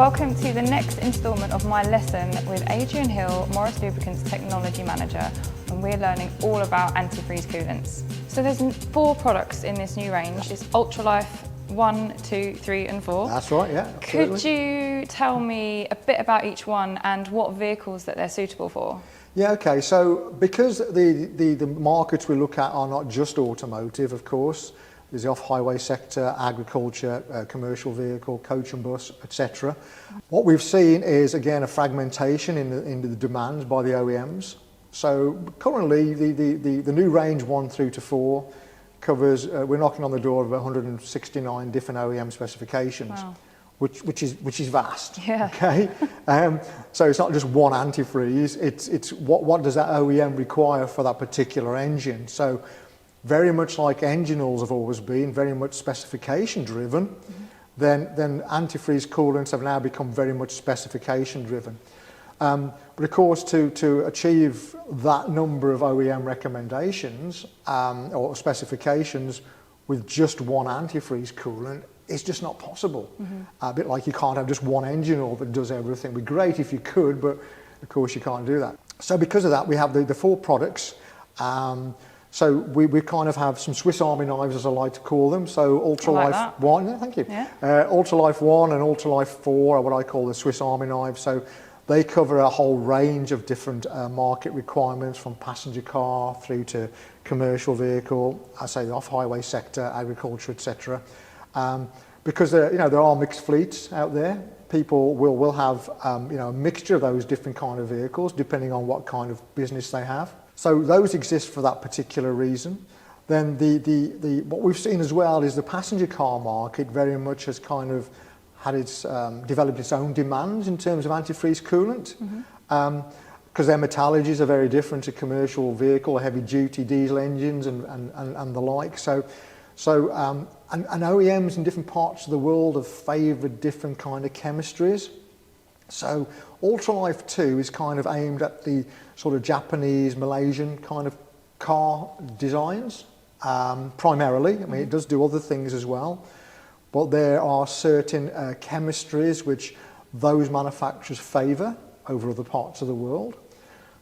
Welcome to the next instalment of my lesson with Adrian Hill, Morris Lubricants Technology Manager, and we're learning all about antifreeze coolants. So there's 4 products in this new range. It's Ultralife 1, 2, 3 and 4. That's right, yeah. Absolutely. Could you tell me a bit about each one and what vehicles that they're suitable for? Yeah, okay, so because the markets we look at are not just automotive, of course, there's the off-highway sector, agriculture, commercial vehicle, coach and bus, etc. What we've seen is, again, a fragmentation in the demands by the OEMs. So currently, the new range 1 through to 4 covers, we're knocking on the door of 169 different OEM specifications. Wow. Which is vast. Yeah. Okay, so it's not just one antifreeze. It's what does that OEM require for that particular engine. So very much like engine oils have always been, very much specification driven. Mm-hmm. Then antifreeze coolants have now become very much specification driven. But of course, to achieve that number of OEM recommendations or specifications with just one antifreeze coolant, it's just not possible. Mm-hmm. A bit like you can't have just one engine oil that does everything. It'd be great if you could, but of course you can't do that. So because of that, we have the 4 products. So we kind of have some Swiss Army knives, as I like to call them. So Ultralife 1, yeah, thank you. Yeah. Ultralife 1 and Ultralife 4 are what I call the Swiss Army knives. So they cover a whole range of different market requirements, from passenger car through to commercial vehicle, I say the off-highway sector, agriculture, etc. Because there are mixed fleets out there. People will have a mixture of those different kind of vehicles depending on what kind of business they have. So those exist for that particular reason. Then what we've seen as well is the passenger car market very much has kind of had developed its own demands in terms of antifreeze coolant. Mm-hmm. Because their metallurgies are very different to commercial vehicle, heavy duty diesel engines and the like. So OEMs in different parts of the world have favoured different kind of chemistries. So Ultralife 2 is kind of aimed at the sort of Japanese, Malaysian kind of car designs, primarily. I mean, it does do other things as well. But there are certain chemistries which those manufacturers favour over other parts of the world.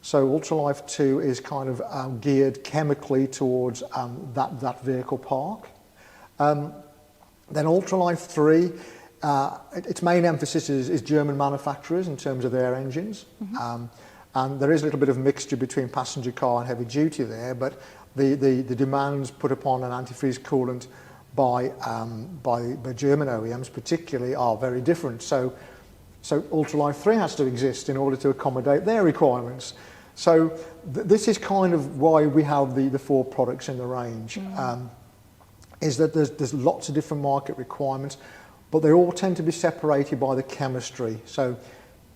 So Ultralife 2 is kind of geared chemically towards that vehicle park. Then Ultralife 3, its main emphasis is German manufacturers in terms of their engines. Mm-hmm. And there is a little bit of mixture between passenger car and heavy duty there, but the demands put upon an antifreeze coolant by German OEMs particularly are very different. So Ultralife 3 has to exist in order to accommodate their requirements. So this is kind of why we have the 4 products in the range. Mm. Is that there's lots of different market requirements, but they all tend to be separated by the chemistry. So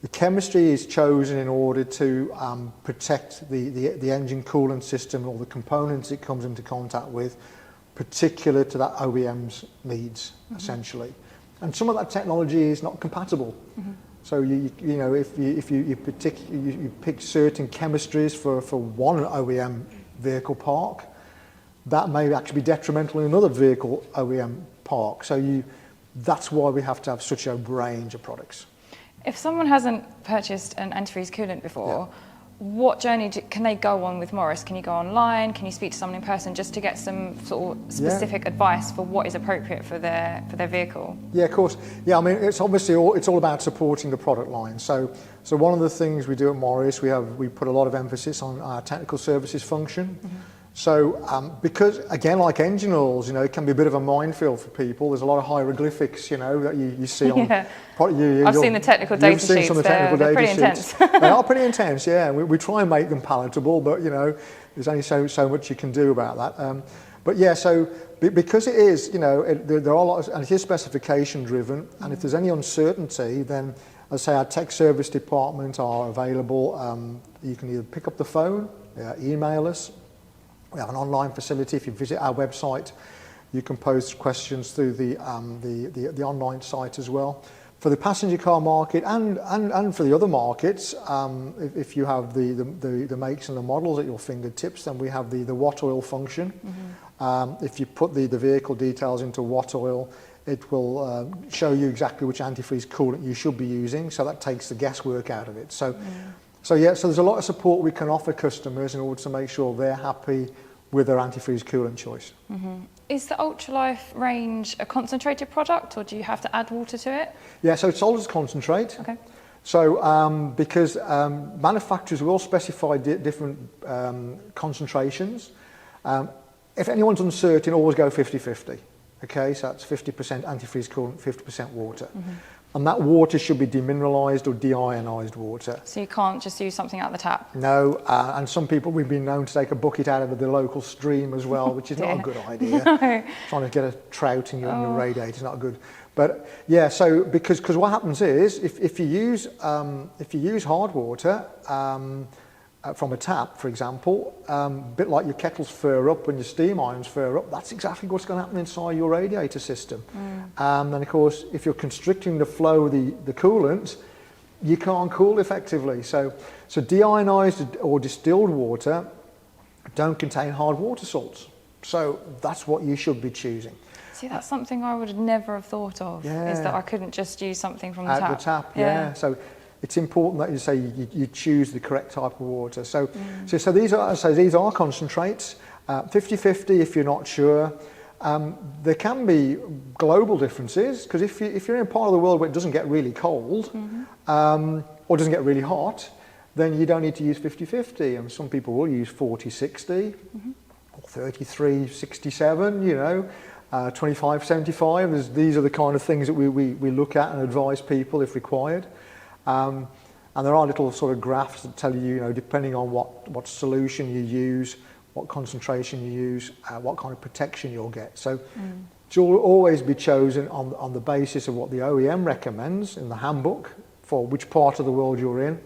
the chemistry is chosen in order to protect the engine coolant system or the components it comes into contact with, particular to that OEM's needs, mm-hmm. essentially. And some of that technology is not compatible. Mm-hmm. So if you pick certain chemistries for one OEM vehicle park, that may actually be detrimental in another vehicle OEM park. So that's why we have to have such a range of products. If someone hasn't purchased an antifreeze coolant before, what journey can they go on with Morris? Can you go online? Can you speak to someone in person just to get some sort of specific advice for what is appropriate for their vehicle? Yeah, of course. Yeah, I mean, it's obviously it's all about supporting the product line. So one of the things we do at Morris, we put a lot of emphasis on our technical services function. Mm-hmm. So because, again, like engine oils, it can be a bit of a minefield for people. There's a lot of hieroglyphics, that you see on... Yeah. I've seen the technical data sheets. Some of the technical they're data pretty sheets. intense. They are pretty intense, yeah. We try and make them palatable, but, there's only so much you can do about that. But yeah, so because it is, there are a lot of... And it is specification driven, and if there's any uncertainty, then, as I say, our tech service department are available. You can either pick up the phone, email us. We have an online facility. If you visit our website, you can post questions through the online site as well. For the passenger car market and for the other markets, if you have the makes and the models at your fingertips, then we have the watt oil function. Mm-hmm. If you put the vehicle details into watt oil, It will show you exactly which antifreeze coolant you should be using, so that takes the guesswork out of it. So there's a lot of support we can offer customers in order to make sure they're happy with their antifreeze coolant choice. Is the Ultralife range a concentrated product, or do you have to add water to it? Yeah, so it's sold as concentrate. Okay. So because manufacturers will specify different concentrations. If anyone's uncertain, always go 50-50. Okay, so that's 50% antifreeze coolant, 50% water. And that water should be demineralized or deionized water. So you can't just use something out of the tap? No, and some people, we've been known to take a bucket out of the local stream as well, which is not a good idea. No. Trying to get a trout in your radiator is not good. But yeah, so because what happens is, if you use hard water from a tap, for example, a bit like your kettles fur up when your steam irons fur up, that's exactly what's going to happen inside your radiator system. And of course, if you're constricting the flow of the coolant, you can't cool effectively. So deionized or distilled water don't contain hard water salts. So that's what you should be choosing. See, that's something I would never have thought of, is that I couldn't just use something from the tap. Out the tap, yeah. So it's important that you say you choose the correct type of water. So these are concentrates, 50-50 if you're not sure. There can be global differences, because if you're in a part of the world where it doesn't get really cold or doesn't get really hot, then you don't need to use 50-50. And some people will use 40-60 or 33-67, you know. 25-75, these are the kind of things that we look at and advise people if required. And there are little sort of graphs that tell you, depending on what solution you use, what concentration you use, what kind of protection you'll get. So it should always be chosen on the basis of what the OEM recommends in the handbook for which part of the world you're in.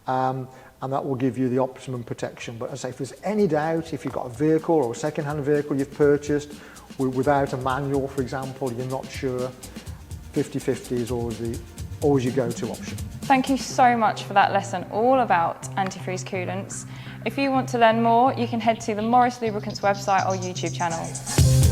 And that will give you the optimum protection. But as I say, if there's any doubt, if you've got a vehicle or a second-hand vehicle you've purchased without a manual, for example, you're not sure, 50-50 is always your go-to option. Thank you so much for that lesson all about antifreeze coolants. If you want to learn more, you can head to the Morris Lubricants website or YouTube channel.